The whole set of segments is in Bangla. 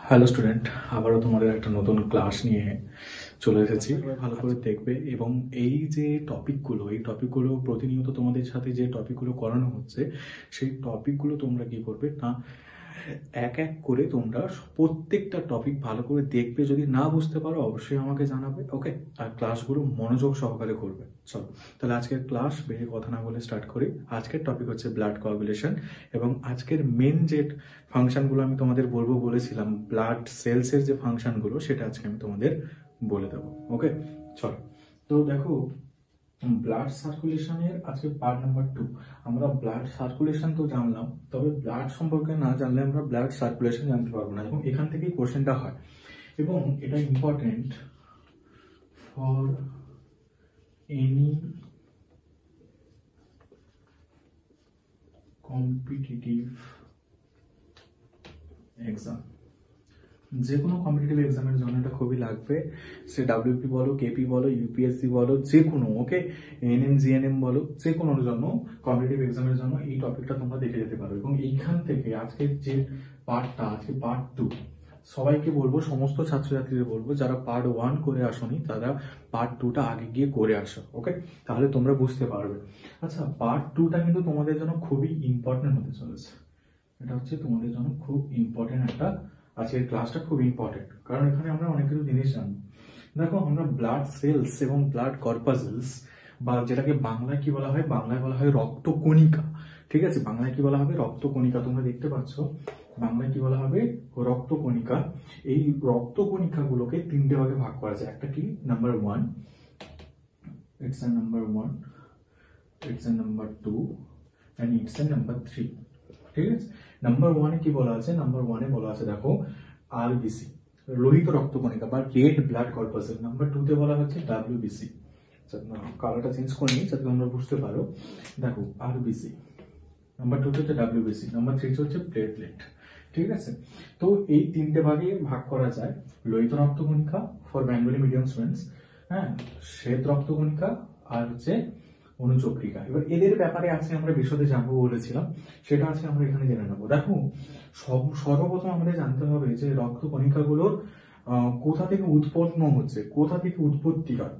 হ্যালো স্টুডেন্ট, আবারও তোমাদের একটা নতুন ক্লাস নিয়ে চলে এসেছি। ভালো করে দেখবে এবং এই টপিকগুলো প্রতিনিয়ত তোমাদের সাথে যে টপিকগুলো করানো হচ্ছে সেই টপিকগুলো তোমরা কি করবে না, এক এক করে তোমরা প্রত্যেকটা টপিক ভালো করে দেখবে। যদি না বুঝতে পারো অবশ্যই আমাকে জানাবে, ওকে? আর ক্লাসগুলো মনোযোগ সহকারে করবে। চলো তাহলে আজকের ক্লাস বেশি কথা না বলে স্টার্ট করি। আজকের টপিক হচ্ছে ব্লাড কোয়াগুলেশন এবং আজকের মেন যে ফাংশনগুলো আমি তোমাদের বলেছিলাম, ব্লাড সেলসের যে ফাংশনগুলো সেটা আজকে আমি তোমাদের বলে দেবো, ওকে? চলো, তো দেখো, ব্লাড সার্কুলেশনের আজকে পার্ট নাম্বার 2। আমরা ব্লাড সার্কুলেশন তো জানলাম, তবে ব্লাড সম্পর্কে না জানলে আমরা ব্লাড সার্কুলেশন জানতে পারবো না, এবং এখান থেকেই কোশ্চেনটা হয় এবং এটা important for any competitive exam. যে কোনো কম্পিটিটিভ এক্সামের জন্য এটা খুবই লাগবে। সে ডাব্লিউপি বলো, কেপি বলো, ইউপিএসসি বলো, যে কোনো, ওকে, এএনএম জিএনএম বলো, যে কোনোর জন্য কম্পিটিটিভ এক্সামের জন্য এই টপিকটা তোমরা দেখে যেতে পারো। এবং এইখান থেকে আজকের যে পার্টটা, আজকে পার্ট 2, সবাইকে বলবো, সমস্ত ছাত্রছাত্রীদের বলবো যারা পার্ট 1 করে আসোনি তারা পার্ট 2টা আগে গিয়ে করে আসো, ওকে? তাহলে তোমরা বুঝতে পারবে। আচ্ছা, পার্ট 2টা কিন্তু তোমাদের জন্য খুবই ইম্পর্টেন্ট হতে চলেছে। এটা হচ্ছে তোমাদের জন্য খুব ইম্পর্টেন্ট একটা, আজকের ক্লাসটা খুব ইম্পর্টেন্ট, কারণ এখানে আমরা অনেক কিছু জিনিস জানবো। দেখো, আমরা ব্লাড সেলস এবং ব্লাড কর্পাসেলস, বা যেটাকে বাংলায় কি বলা হয়, বাংলায় বলা হয় রক্তকণিকা, ঠিক আছে? বাংলায় কি বলা হবে? রক্তকণিকা। তোমরা দেখতে পাচ্ছ বাংলায় কি বলা হবে? রক্তকণিকা। এই রক্তকণিকাগুলোকে 3টে ভাগে ভাগ করা যায়। একটা কি, number 1, it's a number 1, it's a number 2 and it's a number 3, ঠিক আছে? নাম্বার 1-এ কি বলা আছে? নাম্বার 1-এ বলা আছে, দেখো, আরবিসি, লোহিত রক্তকণিকা বা রেড ব্লাড কর্পাসেল। নাম্বার 2-তে বলা হচ্ছে ডাব্লিউবিসি। কালারটা চেঞ্জ করে নিই যাতে তোমরা বুঝতে পারো। দেখো, আরবিসি, নাম্বার 2-তে হচ্ছে ডাব্লিউবিসি, নাম্বার 3-তে হচ্ছে প্লেটলেট, ঠিক আছে? তো এই 3টে ভাগে ভাগ করা যায়। লোহিত রক্তকণিকা ফর বেঙ্গলি মিডিয়াম স্টুডেন্টস, হ্যাঁ, শ্বেত রক্তকণিকা আর হচ্ছে অনুচক্রিকা। এবার এদের ব্যাপারে আজকে আমরা বিশদে জানবো বলেছিলাম, সেটা আজকে আমরা এখানে জেনে নেবো। দেখো, সর্বপ্রথম আমাদের জানতে হবে যে রক্তকণিকাগুলোর কোথা থেকে উৎপন্ন হচ্ছে, কোথা থেকে উৎপত্তি হয়।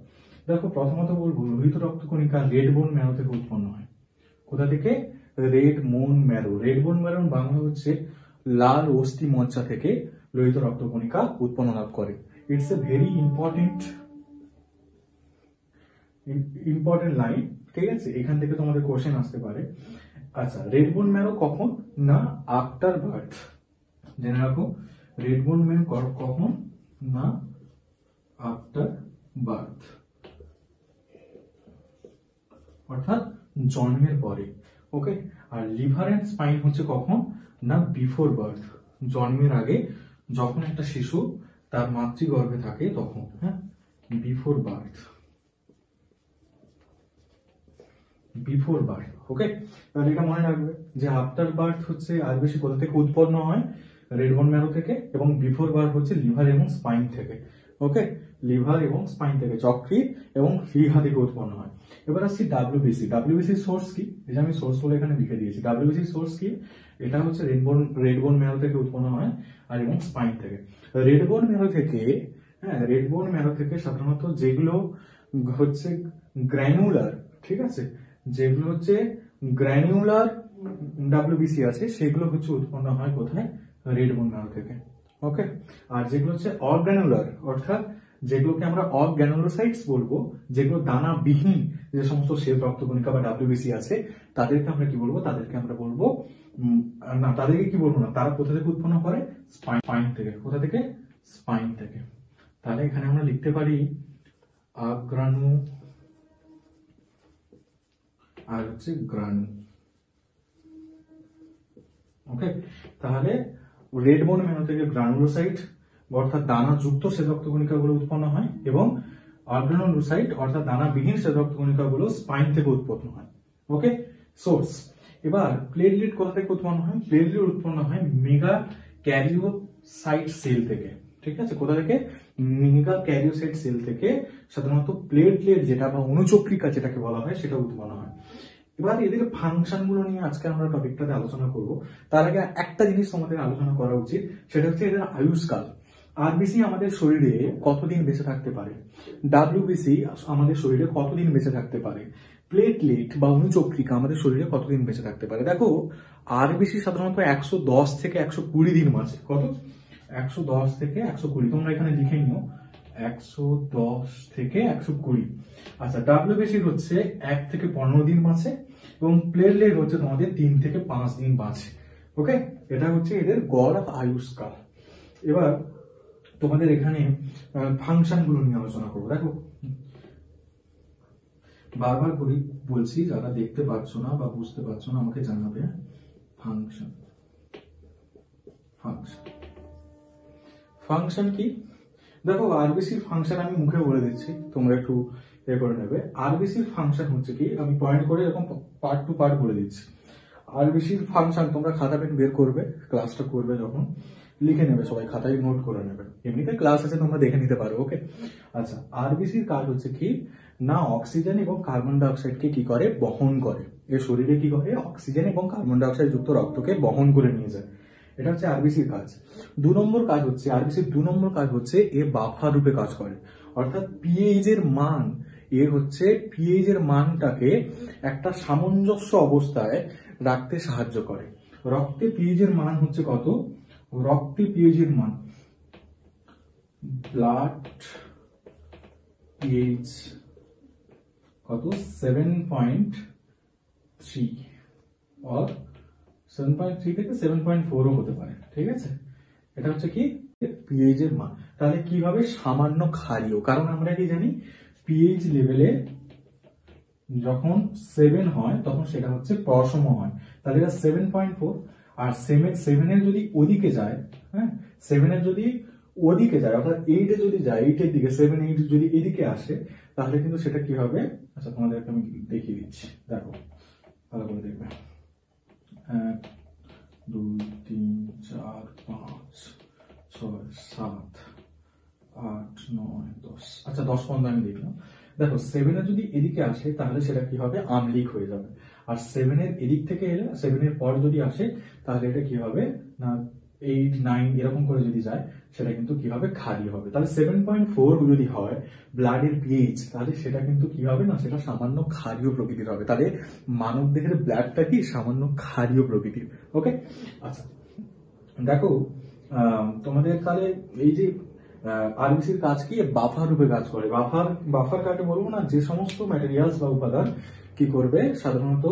দেখো, প্রথমত বলবো লোহিত রক্তকণিকা রেড বোন ম্যারো থেকে উৎপন্ন হয়। কোথা থেকে? Red bone marrow. Red bone marrow Bangla হচ্ছে লাল অস্থি মজ্জা থেকে লোহিত রক্তকণিকা উৎপন্ন লাভ করে। It's a very important line, ঠিক আছে? এখান থেকে তোমাদের কোশ্চেন আসতে পারে। আচ্ছা, রেড বোন ম্যারো কখন? না, আফটার বার্থ। জেনে রাখো, রেড বোন ম্যারো কখন? না, আফটার বার্থ, অর্থাৎ জন্মের পরে, ওকে? আর লিভার এন্ড স্পাইন হচ্ছে কখন? না, বিফোর বার্থ, জন্মের আগে, যখন একটা শিশু তার মাতৃগর্ভে থাকে তখন, হ্যাঁ, বিফোর বার্থ, বিফোর বার্থ, ওকে? তাহলে এটা মনে রাখবে যে আফটার বার্থ হচ্ছে আরবিসি কোথা থেকে উৎপন্ন হয়? রেড বোন ম্যারো থেকে, এবং বিফোর বার্থ হচ্ছে লিভার এবং স্পাইন থেকে, ওকে? লিভার এবং স্পাইন থেকে, যকৃৎ এবং প্লীহা থেকে উৎপন্ন হয়। এবার আসছি ডাব্লিউবিসি। ডাব্লিউবিসি সোর্স কি? এই যে আমি সোর্স বলে এখানে লিখে দিয়েছি। ডাব্লিউবিসি সোর্স কি? এটা হচ্ছে রেড বোন ম্যারো থেকে উৎপন্ন হয় আর এবং স্পাইন থেকে। রেড বোন ম্যারো থেকে, হ্যাঁ, রেড বোন ম্যারো থেকে সাধারণত যেগুলো হচ্ছে গ্র্যানুলার, ঠিক আছে, যেগুলো হচ্ছে গ্র্যানুলার ডাব্লিউবিসি আছে সেগুলো হচ্ছে উৎপন্ন হয় কোথায়? রেড বোন ম্যারো থেকে, ওকে? আর যেগুলো হচ্ছে অর্গ্যানুলার, অর্থাৎ যেগুলোকে আমরা অর্গ্যানুলোসাইটস বলবো, যেগুলো দানাবিহীন যে সমস্ত শ্বেত রক্তকণিকা বা ডাব্লিউবিসি আছে, তাদেরকে আমরা কি বলবো? তাদেরকে আমরা বলবো না, তাদেরকে কি বলবো না, তারা কোথা থেকে উৎপন্ন করে? স্পাইন থেকে। কোথা থেকে? স্পাইন থেকে। তাহলে এখানে আমরা লিখতে পারি আগ্রাণু আর হচ্ছে গ্রানু, ওকে? তাহলে রেড বোন ম্যারো থেকে গ্রানুলোসাইট অর্থাৎ দানা যুক্ত শ্বেত রক্তকণিকাগুলো উৎপন্ন হয়, এবং অর্গানুলোসাইট অর্থাৎ দানাবিহীন শ্বেত রক্তকণিকাগুলো স্পাইন থেকে উৎপন্ন হয়, ওকে? সোর্স। এবার প্লেটলেট কোথা থেকে উৎপন্ন হয়? প্লেটলেট উৎপন্ন হয় মেগা ক্যারিওসাইট সেল থেকে, ঠিক আছে? কোথা থেকে? মেগা ক্যারিওসাইট সেল থেকে সাধারণত প্লেটলেট যেটা বা অনুচক্রিকা যেটাকে বলা হয় সেটা উৎপন্ন হয়। এবার এদের ফাংশন গুলো নিয়ে আজকে আমরা টপিকটাতে আলোচনা করব। তার আগে একটা জিনিস তোমাদের আলোচনা করা উচিত, সেটা হচ্ছে এদের আয়ুষ্কাল। আরবিসি আমাদের শরীরে কতদিন বেঁচে থাকতে পারে, ডাব্লিউবিসি আমাদের শরীরে কতদিন বেঁচে থাকতে পারে, প্লেটলেট বা অনুচক্রিকা আমাদের শরীরে কতদিন বেঁচে থাকতে পারে। দেখো আরবিসি সাধারণত 110 থেকে 120 দিন বাঁচে। কত? 110 থেকে 120। তোমরা এখানে লিখে নিও 110 থেকে 120। আচ্ছা, ডাব্লিউবিসি হচ্ছে 1 থেকে 15 দিন বাঁচে এবং প্লেটলেট হচ্ছে তোমাদের 3 থেকে 5 দিন বাঁচে। ওকে, এটা হচ্ছে এদের গড় আয়ুষ্কাল। এবার তোমাদের এখানে ফাংশন গুলো নিয়ে আলোচনা করবো। দেখো বারবার বলছি, যারা দেখতে পাচ্ছ না বা বুঝতে পারছো না আমাকে জানাবে। ফাংশন ফাংশন ফাংশন কি? দেখো আরবিসির ফাংশন আমি মুখে বলে দিচ্ছি, তোমরা একটু করে নেবে। আরবিসির ফাংশন হচ্ছে কি, আমি পয়েন্ট করে এরকম পার্ট টু পার্ট বলে দিচ্ছি। আরবিসির ফাংশন তোমরা খাতা পেন বের করবে, ক্লাসটা করবে যখন লিখে নেবে, সবাই খাতায় নোট করে নেবে। এমনিতে ক্লাস আছে, তোমরা দেখে নিতে পারো। ওকে, আচ্ছা, আরবিসির কাজ হচ্ছে কি না, অক্সিজেন এবং কার্বন ডাইঅক্সাইডকে কি করে, বহন করে। এর শরীরে কি করে, অক্সিজেন এবং কার্বন ডাইঅক্সাইড যুক্ত রক্তকে বহন করে নিয়ে যায়। এটা হচ্ছে আরবিসির কাজ। 2 নম্বর কাজ হচ্ছে আরবিসির 2 নম্বর কাজ হচ্ছে এ বাফার রূপে কাজ করে। অর্থাৎ পিএইচ এর মান, এ হচ্ছে পিএইচ এর মানটাকে একটা সামঞ্জস্য অবস্থায় রাখতে সাহায্য করে। রক্তে পিএইচ এর মান হচ্ছে কত? রক্তে পিএইচ এর মান, ব্লাড পিএইচ কত? 7.3 আর 7.3 থেকে 7.4ও হতে পারে। ঠিক আছে, এটা হচ্ছে কি পিএইচ এর মান। তাহলে কিভাবে? সামান্য ক্ষারীয়। কারণ আমরা কি জানি, পিএইচ লেভেলে যখন 7 হয় তখন সেটা হচ্ছে প্রসম হয়। তাহলে এটা 7.4। আর 7 এর যদি ওদিকে যায়, হ্যাঁ 7 এর যদি ওদিকে যায়, অর্থাৎ 8 এ যদি যায়, 8 এর দিকে 7, 8 যদি এদিকে আসে, তাহলে কিন্তু সেটা কি হবে? আচ্ছা, তোমাদেরকে আমি দেখিয়ে দিচ্ছি, দেখো ভালো করে দেখবে। 1 2 3 4 5 6 7 8 9 10। আচ্ছা, 10 15 আমি দেখলাম। দেখো 7 এর যদি এদিকে আসে তাহলে সেটা কি হবে? আমলিক হয়ে যাবে। আর 7 এর এদিক থেকে এলে, 7 এর পর যদি আসে তাহলে এটা কি হবে না, 8 9 এরকম করে যদি যায় সেটা কিন্তু কি হবে? ক্ষারীয় হবে। তাহলে 7.4 যদি হয় ব্লাডের পিএইচ, তাহলে সেটা কিন্তু কি হবে না, সেটা সামান্য ক্ষারীয় প্রকৃতির হবে। তাহলে মানব দেহের ব্লাডটা কি সামান্য ক্ষারীয় প্রকৃতির। ওকে, আচ্ছা দেখো তোমাদের তাহলে এই যে আরবিসির কাজ কি, বাফার রূপে কাজ করে। বাফার কাকে বলবো না, যে সমস্ত ম্যাটেরিয়ালস বা উপাদান কি করবে, সাধারণত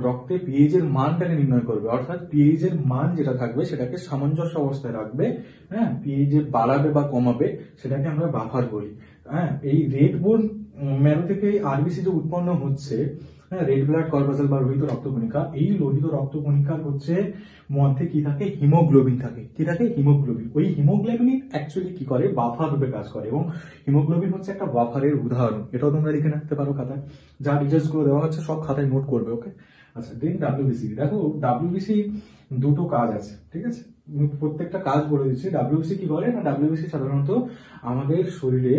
রক্তে পিএইচ এর মানটাকে নির্ণয় করবে। অর্থাৎ পিএইচ এর মান যেটা থাকবে সেটাকে সামঞ্জস্য অবস্থায় রাখবে। হ্যাঁ, পিএইচ বাড়াবে বা কমাবে, সেটাকে আমরা বাফার বলি। হ্যাঁ, এই রেড বোন ম্যারো থেকে আরবিসি যে উৎপন্ন হচ্ছে, হ্যাঁ, রেড ব্লাড কর্পাসেল বা লোহিত রক্তকণিকা, এই লোহিত রক্তকণিকার হচ্ছে মধ্যে কি থাকে? হিমোগ্লোবিন থাকে। কি থাকে? হিমোগ্লোবিন। ওই হিমোগ্লোবিন অ্যাকচুয়ালি কি করে? বাফার রূপে কাজ করে। এবং হিমোগ্লোবিন হচ্ছে একটা বাফারের উদাহরণ। এটাও তোমরা লিখে রাখতে পারো খাতায়, যা ডিটেলস গুলো দেওয়া হচ্ছে সব খাতায় নোট করবে। ওকে, আচ্ছা, দেন ডাব্লিউবিসি। দেখো ডাব্লিউবিসি দুটো কাজ আছে। ঠিক আছে, প্রত্যেকটা কাজ বলে দিচ্ছি। ডাব্লিউবিসি কি করে না, ডাব্লিউবিসি সাধারণত আমাদের শরীরে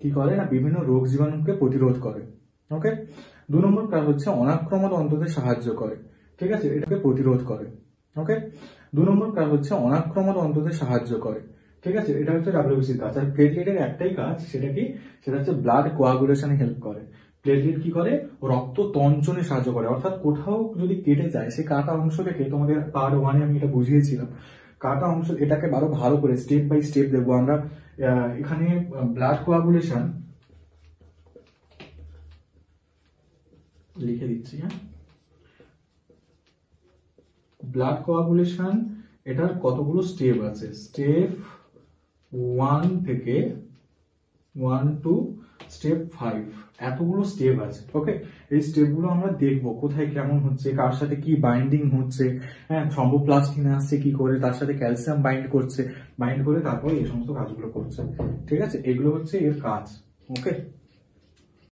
কি করে না, বিভিন্ন রোগ জীবাণুকে প্রতিরোধ করে। ওকে, 2 নম্বর কাজ হচ্ছে অনাক্রমণ অন্ততে সাহায্য করে। ঠিক আছে, এটাকে প্রতিরোধ করে। ওকে, 2 নম্বর কাজ হচ্ছে অনাক্রমণ অন্ততে সাহায্য করে। ঠিক আছে, এটা হচ্ছে ডাব্লিউবিসির কাজ। আর প্লেটলেটের একটাই কাজ, সেটা কি? সেটা হচ্ছে ব্লাড কোয়াগুলেশনে হেল্প করে। প্লেটলেট কি করে? রক্ত তঞ্চনে সাহায্য করে। অর্থাৎ কোথাও যদি কেটে যায়, সেই কাটা অংশ থেকে, তোমাদের পার্ট 1 এ আমি এটা বুঝিয়েছিলাম, কাটা অংশ, এটাকে ভালো করে স্টেপ বাই স্টেপ দেখবো আমরা। এখানে ব্লাড কোয়াগুলেশন লিখে দিচ্ছি। হ্যাঁ, ব্লাড কোয়াগুলেশন, এটার কতগুলো স্টেপ আছে। স্টেপ 1 থেকে 1 টু স্টেপ 5, এতগুলো স্টেপ আছে। ওকে, এই স্টেপগুলো আমরা দেখবো কোথায় কেমন হচ্ছে, কার সাথে কি বাইন্ডিং হচ্ছে, হ্যাঁ, থ্রম্বোপ্লাস্টিন আসছে কি করে, তার সাথে ক্যালসিয়াম বাইন্ড করে তারপরে এই সমস্ত কাজগুলো করছে। ঠিক আছে, এগুলো হচ্ছে এর কাজ। ওকে।